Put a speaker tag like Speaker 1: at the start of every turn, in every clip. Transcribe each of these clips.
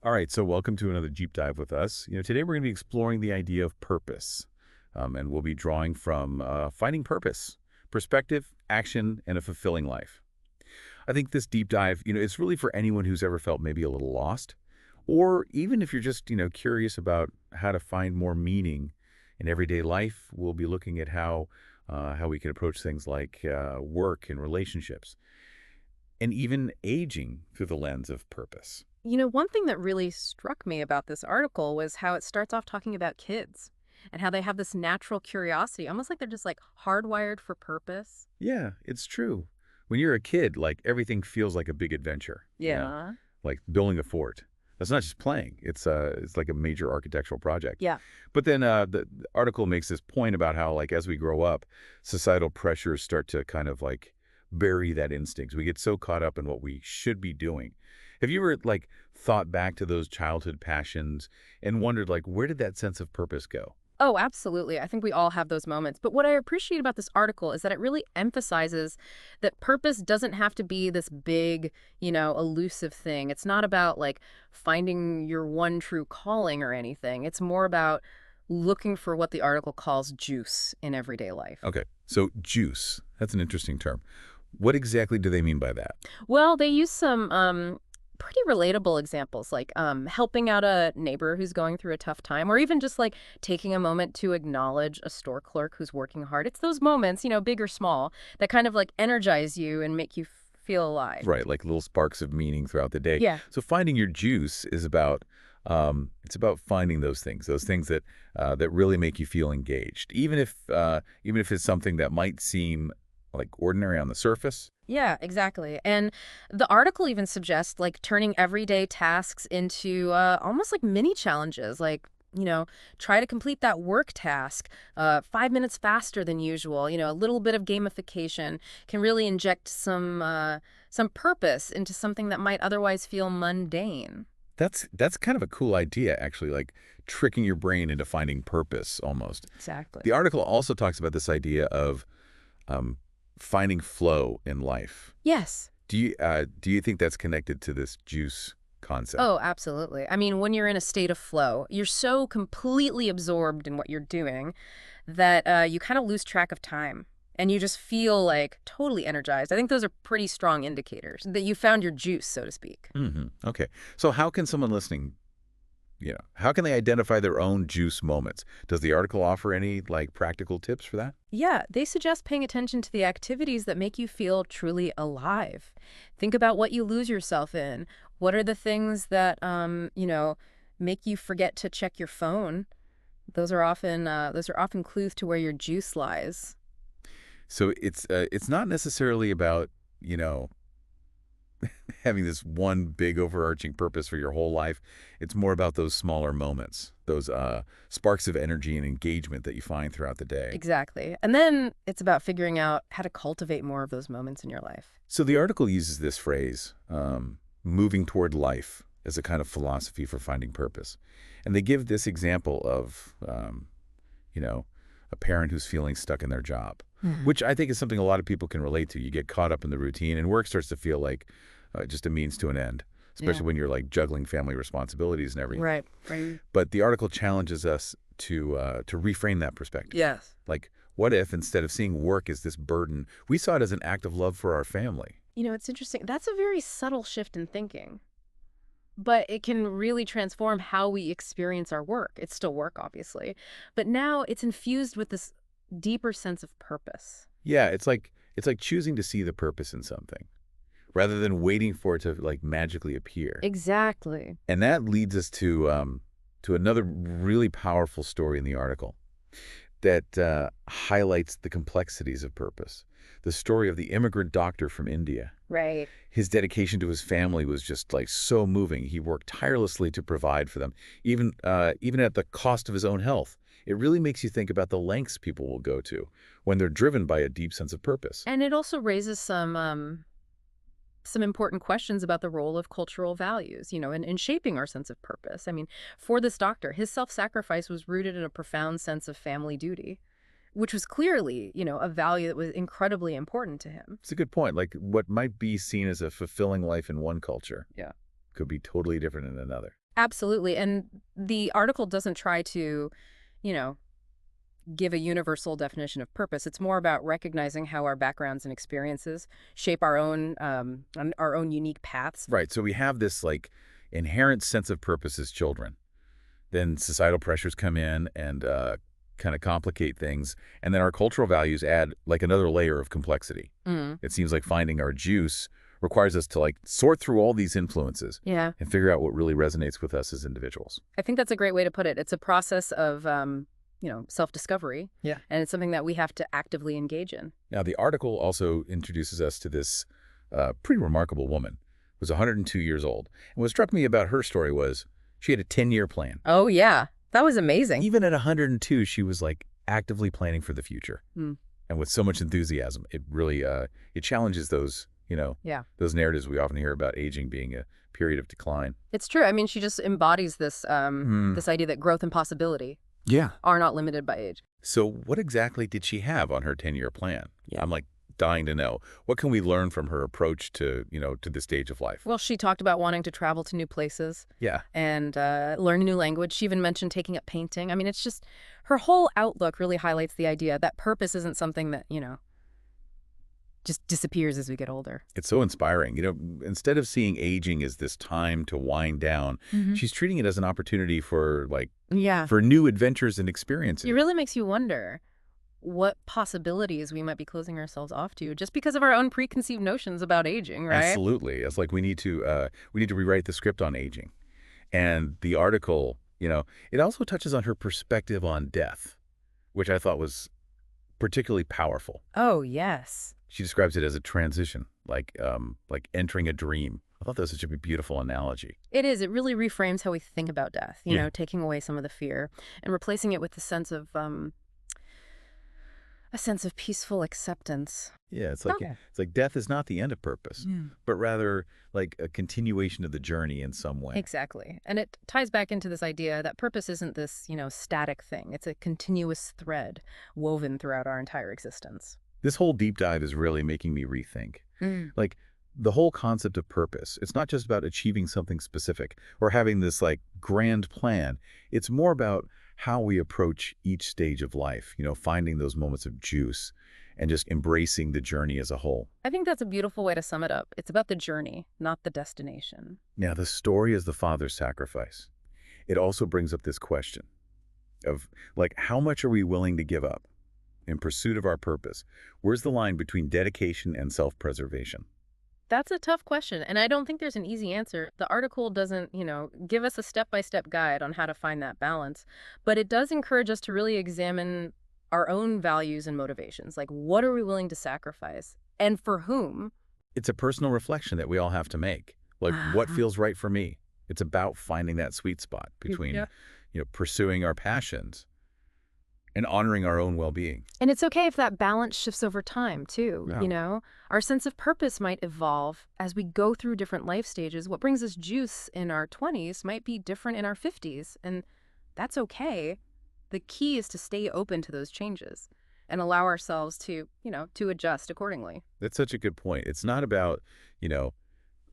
Speaker 1: All right, so welcome to another deep dive with us. Today we're going to be exploring the idea of purpose, and we'll be drawing from finding purpose, perspective, action, and a fulfilling life. I think this deep dive, it's really for anyone who's ever felt maybe a little lost, or even if you're just, curious about how to find more meaning in everyday life. We'll be looking at how we can approach things like work and relationships, and even aging through the lens of purpose.
Speaker 2: One thing that really struck me about this article was how it starts off talking about kids and how they have this natural curiosity, almost like they're just like hardwired for purpose.
Speaker 1: Yeah, it's true. When you're a kid, like everything feels like a big adventure,
Speaker 2: Yeah.
Speaker 1: like building a fort. That's not just playing. It's like a major architectural project.
Speaker 2: Yeah.
Speaker 1: But then the article makes this point about how like as we grow up, societal pressures start to kind of like bury that instinct. We get so caught up in what we should be doing. Have you ever like thought back to those childhood passions and wondered like where did that sense of purpose go?
Speaker 2: Oh, absolutely. I think we all have those moments. But what I appreciate about this article is that it really emphasizes that purpose doesn't have to be this big, elusive thing. It's not about like finding your one true calling or anything. It's more about looking for what the article calls juice in everyday life.
Speaker 1: Okay, so juice. That's an interesting term. What exactly do they mean by that?
Speaker 2: Well, they use some pretty relatable examples, like helping out a neighbor who's going through a tough time, or even just like taking a moment to acknowledge a store clerk who's working hard. It's those moments, big or small, that kind of like energize you and make you feel alive.
Speaker 1: Right, like little sparks of meaning throughout the day.
Speaker 2: Yeah.
Speaker 1: So finding your juice is about it's about finding those things that that really make you feel engaged, even if it's something that might seem like ordinary on the surface.
Speaker 2: Yeah, exactly. And the article even suggests like turning everyday tasks into almost like mini challenges, like, try to complete that work task 5 minutes faster than usual. A little bit of gamification can really inject some purpose into something that might otherwise feel mundane.
Speaker 1: That's kind of a cool idea, actually, like tricking your brain into finding purpose almost.
Speaker 2: Exactly.
Speaker 1: The article also talks about this idea of um, finding flow in life.
Speaker 2: Yes.
Speaker 1: Do you think that's connected to this juice concept?
Speaker 2: Oh, absolutely. I mean, when you're in a state of flow, you're so completely absorbed in what you're doing that you kind of lose track of time and you just feel like totally energized. I think those are pretty strong indicators that you found your juice, so to speak.
Speaker 1: Okay. So how can someone listening, how can they identify their own juice moments? Does the article offer any like practical tips for that?
Speaker 2: Yeah, they suggest paying attention to the activities that make you feel truly alive. Think about what you lose yourself in. What are the things that, make you forget to check your phone? Those are often clues to where your juice lies.
Speaker 1: So it's not necessarily about, you know, having this one big overarching purpose for your whole life. It's more about those smaller moments, those sparks of energy and engagement that you find throughout the day.
Speaker 2: Exactly. And then it's about figuring out how to cultivate more of those moments in your life.
Speaker 1: So the article uses this phrase, moving toward life, as a kind of philosophy for finding purpose. And they give this example of, you know, a parent who's feeling stuck in their job,
Speaker 2: Mhm.
Speaker 1: which I think is something a lot of people can relate to. You get caught up in the routine, and work starts to feel like just a means to an end,
Speaker 2: Yeah.
Speaker 1: especially when you're like juggling family responsibilities and everything.
Speaker 2: Right. Right.
Speaker 1: But the article challenges us to reframe that perspective.
Speaker 2: Yes.
Speaker 1: Like, what if instead of seeing work as this burden, we saw it as an act of love for our family?
Speaker 2: It's interesting. That's a very subtle shift in thinking, but it can really transform how we experience our work. It's still work, obviously, but now it's infused with this deeper sense of purpose.
Speaker 1: Yeah, it's like choosing to see the purpose in something rather than waiting for it to like magically appear.
Speaker 2: Exactly.
Speaker 1: And that leads us to another really powerful story in the article that highlights the complexities of purpose. The story of the immigrant doctor from India.
Speaker 2: Right.
Speaker 1: His dedication to his family was just like so moving. He worked tirelessly to provide for them, even at the cost of his own health. It really makes you think about the lengths people will go to when they're driven by a deep sense of purpose.
Speaker 2: And it also raises some important questions about the role of cultural values, in shaping our sense of purpose. I mean, for this doctor, his self-sacrifice was rooted in a profound sense of family duty, which was clearly, a value that was incredibly important to him.
Speaker 1: It's a good point. Like what might be seen as a fulfilling life in one culture
Speaker 2: Yeah.
Speaker 1: could be totally different in another.
Speaker 2: Absolutely. And the article doesn't try to, you know, give a universal definition of purpose. It's more about recognizing how our backgrounds and experiences shape our own unique paths.
Speaker 1: Right. So we have this like inherent sense of purpose as children. Then societal pressures come in and kind of complicate things. And then our cultural values add like another layer of complexity.
Speaker 2: Mm.
Speaker 1: It seems like finding our juice requires us to like sort through all these influences
Speaker 2: Yeah,
Speaker 1: and figure out what really resonates with us as individuals.
Speaker 2: I think that's a great way to put it. It's a process of, self-discovery,
Speaker 1: Yeah.
Speaker 2: and it's something that we have to actively engage in.
Speaker 1: Now, the article also introduces us to this pretty remarkable woman who was 102 years old. And what struck me about her story was she had a 10-year plan.
Speaker 2: Oh, yeah. That was amazing.
Speaker 1: Even at 102, she was like actively planning for the future.
Speaker 2: Mm.
Speaker 1: And with so much enthusiasm, it really it challenges those,
Speaker 2: Yeah.
Speaker 1: those narratives we often hear about aging being a period of decline.
Speaker 2: It's true. I mean, she just embodies this idea that growth and possibility
Speaker 1: Yeah.
Speaker 2: are not limited by age.
Speaker 1: So what exactly did she have on her 10-year plan?
Speaker 2: Yeah.
Speaker 1: I'm like dying to know. What can we learn from her approach to, to this stage of life?
Speaker 2: Well, she talked about wanting to travel to new places
Speaker 1: Yeah.
Speaker 2: and learn a new language. She even mentioned taking up painting. I mean, it's just her whole outlook really highlights the idea that purpose isn't something that, just disappears as we get older.
Speaker 1: It's so inspiring. Instead of seeing aging as this time to wind down, she's treating it as an opportunity for
Speaker 2: Yeah.
Speaker 1: for new adventures and experiences.
Speaker 2: It really makes you wonder what possibilities we might be closing ourselves off to just because of our own preconceived notions about aging, right?
Speaker 1: Absolutely. It's like we need to rewrite the script on aging. And the article, it also touches on her perspective on death, which I thought was particularly powerful.
Speaker 2: Oh, yes.
Speaker 1: She describes it as a transition, like entering a dream. I thought that was such a beautiful analogy.
Speaker 2: It is. It really reframes how we think about death,
Speaker 1: Yeah.
Speaker 2: taking away some of the fear and replacing it with a sense of peaceful acceptance.
Speaker 1: Yeah, it's like
Speaker 2: Okay.
Speaker 1: it's like death is not the end of purpose, but rather like a continuation of the journey in some way.
Speaker 2: Exactly. And it ties back into this idea that purpose isn't this, static thing. It's a continuous thread woven throughout our entire existence.
Speaker 1: This whole deep dive is really making me rethink.
Speaker 2: Mm.
Speaker 1: Like the whole concept of purpose, it's not just about achieving something specific or having this like grand plan. It's more about how we approach each stage of life, finding those moments of juice and just embracing the journey as a whole.
Speaker 2: I think that's a beautiful way to sum it up. It's about the journey, not the destination.
Speaker 1: Now, the story is the father's sacrifice. It also brings up this question of like, how much are we willing to give up in pursuit of our purpose? Where's the line between dedication and self-preservation?
Speaker 2: That's a tough question, and I don't think there's an easy answer. The article doesn't, give us a step-by-step guide on how to find that balance, but it does encourage us to really examine our own values and motivations. Like, what are we willing to sacrifice, and for whom?
Speaker 1: It's a personal reflection that we all have to make. Like, what feels right for me? It's about finding that sweet spot between,
Speaker 2: Yeah.
Speaker 1: Pursuing our passions and honoring our own well-being.
Speaker 2: And it's okay if that balance shifts over time, too,
Speaker 1: Yeah.
Speaker 2: Our sense of purpose might evolve as we go through different life stages. What brings us juice in our 20s might be different in our 50s, and that's okay. The key is to stay open to those changes and allow ourselves to, to adjust accordingly.
Speaker 1: That's such a good point. It's not about,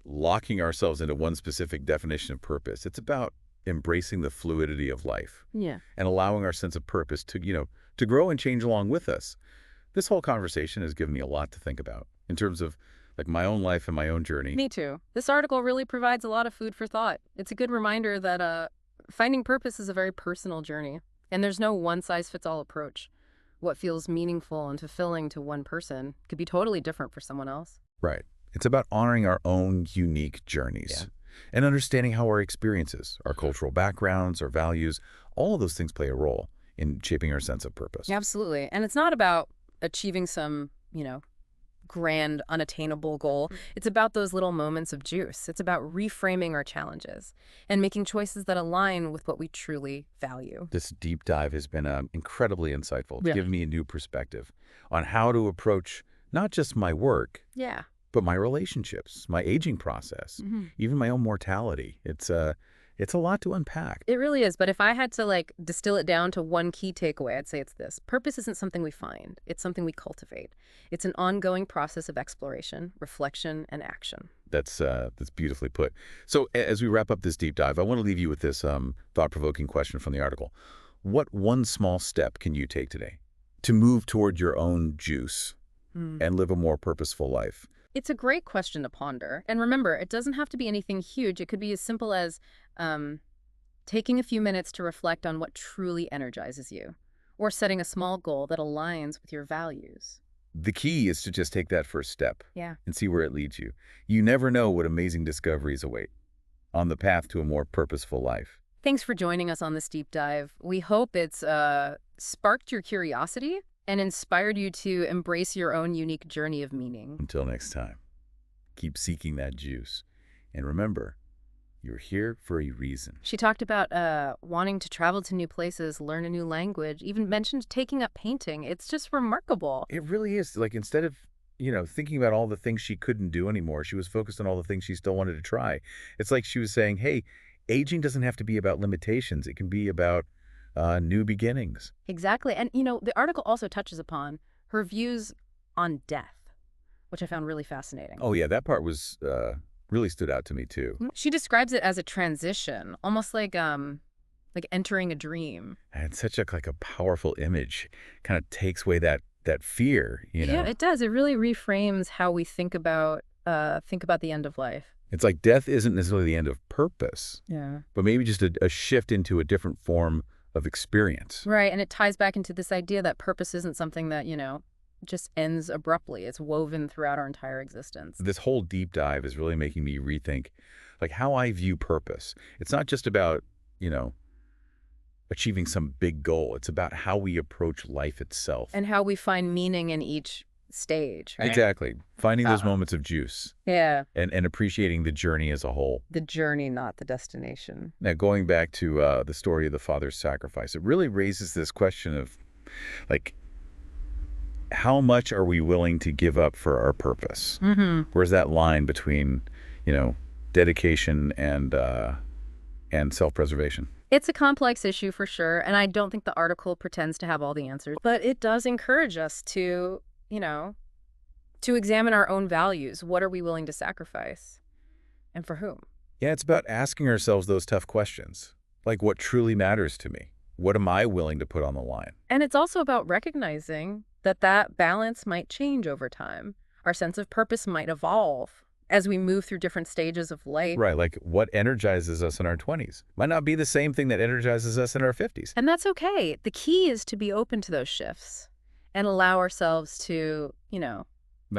Speaker 1: locking ourselves into one specific definition of purpose. It's about embracing the fluidity of life
Speaker 2: Yeah.
Speaker 1: and allowing our sense of purpose to grow and change along with us. This whole conversation has given me a lot to think about in terms of like my own life and my own journey.
Speaker 2: Me too. This article really provides a lot of food for thought. It's a good reminder that finding purpose is a very personal journey, and there's no one-size-fits-all approach. What feels meaningful and fulfilling to one person could be totally different for someone else.
Speaker 1: Right. It's about honoring our own unique journeys and understanding how our experiences, our cultural backgrounds, our values, all of those things play a role in shaping our sense of purpose.
Speaker 2: Absolutely. And it's not about achieving some, grand, unattainable goal. It's about those little moments of juice. It's about reframing our challenges and making choices that align with what we truly value.
Speaker 1: This deep dive has been incredibly insightful. It's
Speaker 2: Yeah.
Speaker 1: given me a new perspective on how to approach not just my work,
Speaker 2: Yeah.
Speaker 1: but my relationships, my aging process, even my own mortality. It's a lot to unpack.
Speaker 2: It really is. But if I had to distill it down to one key takeaway, I'd say it's this. Purpose isn't something we find. It's something we cultivate. It's an ongoing process of exploration, reflection, and action.
Speaker 1: That's beautifully put. So as we wrap up this deep dive, I want to leave you with this thought-provoking question from the article. What one small step can you take today to move toward your own juice and live a more purposeful life?
Speaker 2: It's a great question to ponder. And remember, it doesn't have to be anything huge. It could be as simple as taking a few minutes to reflect on what truly energizes you, or setting a small goal that aligns with your values.
Speaker 1: The key is to just take that first step
Speaker 2: Yeah.
Speaker 1: and see where it leads you. You never know what amazing discoveries await on the path to a more purposeful life.
Speaker 2: Thanks for joining us on this deep dive. We hope it's sparked your curiosity and inspired you to embrace your own unique journey of meaning.
Speaker 1: Until next time, keep seeking that juice. And remember, you're here for a reason.
Speaker 2: She talked about wanting to travel to new places, learn a new language, even mentioned taking up painting. It's just remarkable.
Speaker 1: It really is. Like, instead of, thinking about all the things she couldn't do anymore, she was focused on all the things she still wanted to try. It's like she was saying, hey, aging doesn't have to be about limitations. It can be about new beginnings.
Speaker 2: Exactly. And, the article also touches upon her views on death, which I found really fascinating.
Speaker 1: Oh, yeah, that part was really stood out to me, too.
Speaker 2: She describes it as a transition, almost like entering a dream.
Speaker 1: And it's such a powerful image. Kind of takes away that fear,
Speaker 2: Yeah, it does. It really reframes how we think about the end of life.
Speaker 1: It's like death isn't necessarily the end of purpose,
Speaker 2: Yeah.
Speaker 1: but maybe just a shift into a different form of experience.
Speaker 2: Right, and it ties back into this idea that purpose isn't something that, just ends abruptly. It's woven throughout our entire existence.
Speaker 1: This whole deep dive is really making me rethink how I view purpose. It's not just about, achieving some big goal. It's about how we approach life itself.
Speaker 2: And how we find meaning in each stage, right?
Speaker 1: Exactly. Finding those moments of juice.
Speaker 2: Yeah.
Speaker 1: And appreciating the journey as a whole.
Speaker 2: The journey, not the destination.
Speaker 1: Now, going back to the story of the father's sacrifice, it really raises this question of, how much are we willing to give up for our purpose?
Speaker 2: Mm-hmm.
Speaker 1: Where's that line between, dedication and self-preservation?
Speaker 2: It's a complex issue for sure, and I don't think the article pretends to have all the answers. But it does encourage us to, to examine our own values. What are we willing to sacrifice? And for whom?
Speaker 1: Yeah, it's about asking ourselves those tough questions. Like, what truly matters to me? What am I willing to put on the line?
Speaker 2: And it's also about recognizing that balance might change over time. Our sense of purpose might evolve as we move through different stages of life.
Speaker 1: Right, like what energizes us in our 20s might not be the same thing that energizes us in our 50s.
Speaker 2: And that's okay. The key is to be open to those shifts and allow ourselves to,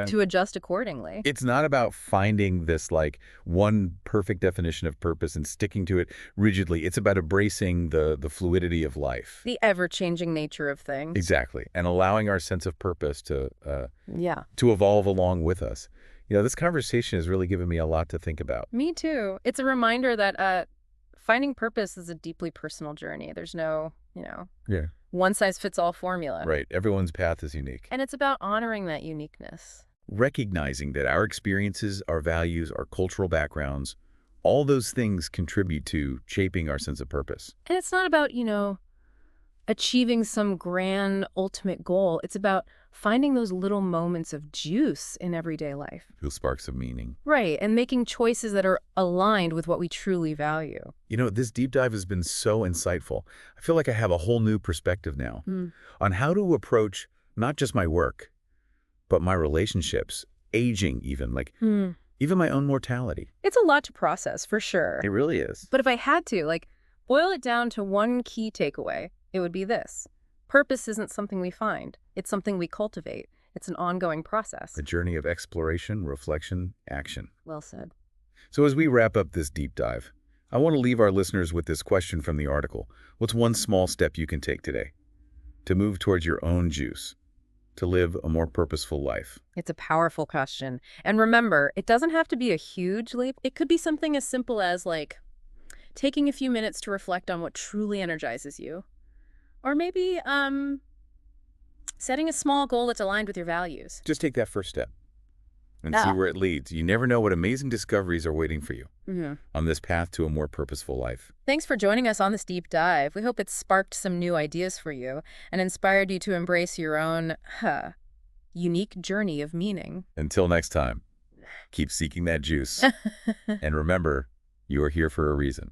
Speaker 2: to adjust accordingly.
Speaker 1: It's not about finding this one perfect definition of purpose and sticking to it rigidly. It's about embracing the fluidity of life.
Speaker 2: The ever-changing nature of things.
Speaker 1: Exactly. And allowing our sense of purpose to evolve along with us. This conversation has really given me a lot to think about.
Speaker 2: Me too. It's a reminder that finding purpose is a deeply personal journey. There's no, one-size-fits-all formula.
Speaker 1: Right. Everyone's path is unique.
Speaker 2: And it's about honoring that uniqueness.
Speaker 1: Recognizing that our experiences, our values, our cultural backgrounds, all those things contribute to shaping our sense of purpose.
Speaker 2: And it's not about, achieving some grand ultimate goal. It's about finding those little moments of juice in everyday life.
Speaker 1: Those sparks of meaning.
Speaker 2: Right, and making choices that are aligned with what we truly value.
Speaker 1: This deep dive has been so insightful. I feel like I have a whole new perspective now on how to approach not just my work, but my relationships, aging even, even my own mortality.
Speaker 2: It's a lot to process, for sure.
Speaker 1: It really is.
Speaker 2: But if I had to, boil it down to one key takeaway, it would be this. Purpose isn't something we find. It's something we cultivate. It's an ongoing process.
Speaker 1: A journey of exploration, reflection, action.
Speaker 2: Well said.
Speaker 1: So as we wrap up this deep dive, I want to leave our listeners with this question from the article. What's one small step you can take today to move towards your own juice, to live a more purposeful life?
Speaker 2: It's a powerful question. And remember, it doesn't have to be a huge leap. It could be something as simple as, taking a few minutes to reflect on what truly energizes you. Or maybe setting a small goal that's aligned with your values.
Speaker 1: Just take that first step and see where it leads. You never know what amazing discoveries are waiting for you on this path to a more purposeful life.
Speaker 2: Thanks for joining us on this deep dive. We hope it sparked some new ideas for you and inspired you to embrace your own unique journey of meaning.
Speaker 1: Until next time. Keep seeking that juice. And remember, you are here for a reason.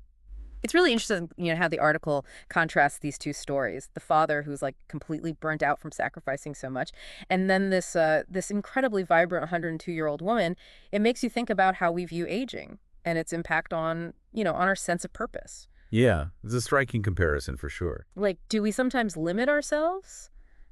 Speaker 2: It's really interesting, how the article contrasts these two stories. The father who's like completely burnt out from sacrificing so much, and then this incredibly vibrant 102-year-old woman. It makes you think about how we view aging and its impact on, on our sense of purpose.
Speaker 1: Yeah, it's a striking comparison for sure.
Speaker 2: Like, do we sometimes limit ourselves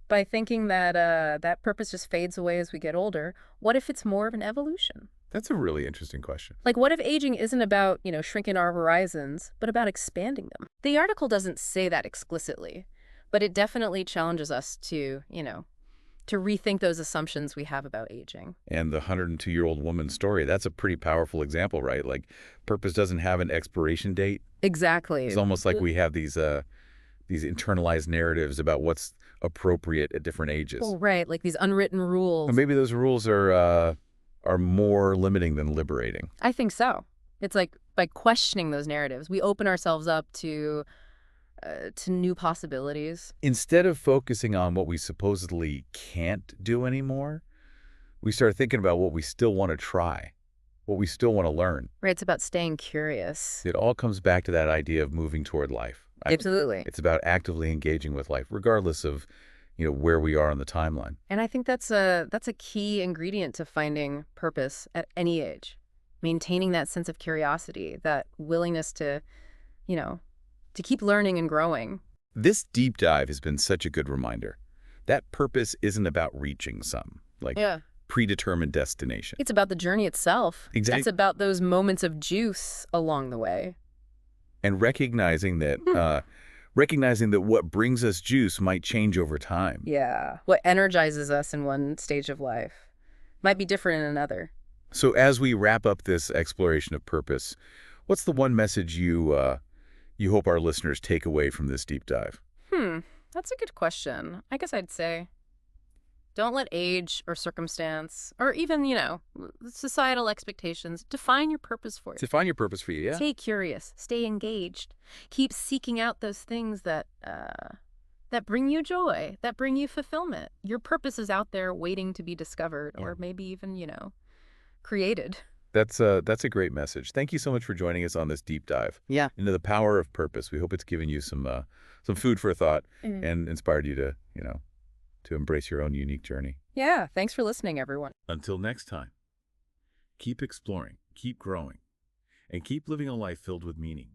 Speaker 2: by thinking that that purpose just fades away as we get older? What if it's more of an evolution?
Speaker 1: That's a really interesting question.
Speaker 2: Like, what if aging isn't about, shrinking our horizons, but about expanding them? The article doesn't say that explicitly, but it definitely challenges us to, to rethink those assumptions we have about aging.
Speaker 1: And the 102-year-old woman's story, that's a pretty powerful example, right? Like, purpose doesn't have an expiration date.
Speaker 2: Exactly.
Speaker 1: It's almost like we have these internalized narratives about what's appropriate at different ages.
Speaker 2: Well, right, like these unwritten rules.
Speaker 1: And maybe those rules are more limiting than liberating.
Speaker 2: I think so. It's like by questioning those narratives, we open ourselves up to new possibilities.
Speaker 1: Instead of focusing on what we supposedly can't do anymore, we start thinking about what we still want to try, what we still want to learn.
Speaker 2: Right, it's about staying curious.
Speaker 1: It all comes back to that idea of moving toward life.
Speaker 2: Absolutely.
Speaker 1: It's about actively engaging with life, regardless of, where we are on the timeline.
Speaker 2: And I think that's a key ingredient to finding purpose at any age. Maintaining that sense of curiosity, that willingness to, to keep learning and growing.
Speaker 1: This deep dive has been such a good reminder. That purpose isn't about reaching some, predetermined destination.
Speaker 2: It's about the journey itself.
Speaker 1: Exactly.
Speaker 2: It's about those moments of juice along the way.
Speaker 1: And recognizing that what brings us juice might change over time.
Speaker 2: Yeah. What energizes us in one stage of life might be different in another.
Speaker 1: So as we wrap up this exploration of purpose, what's the one message you hope our listeners take away from this deep dive?
Speaker 2: That's a good question. I guess I'd say, don't let age or circumstance or even, societal expectations define your purpose for you.
Speaker 1: Define your purpose for you, yeah.
Speaker 2: Stay curious. Stay engaged. Keep seeking out those things that bring you joy, that bring you fulfillment. Your purpose is out there waiting to be discovered or maybe even, created.
Speaker 1: That's a great message. Thank you so much for joining us on this deep dive into the power of purpose. We hope it's given you some food for thought and inspired you to, to embrace your own unique journey.
Speaker 2: Yeah, thanks for listening, everyone.
Speaker 1: Until next time, keep exploring, keep growing, and keep living a life filled with meaning.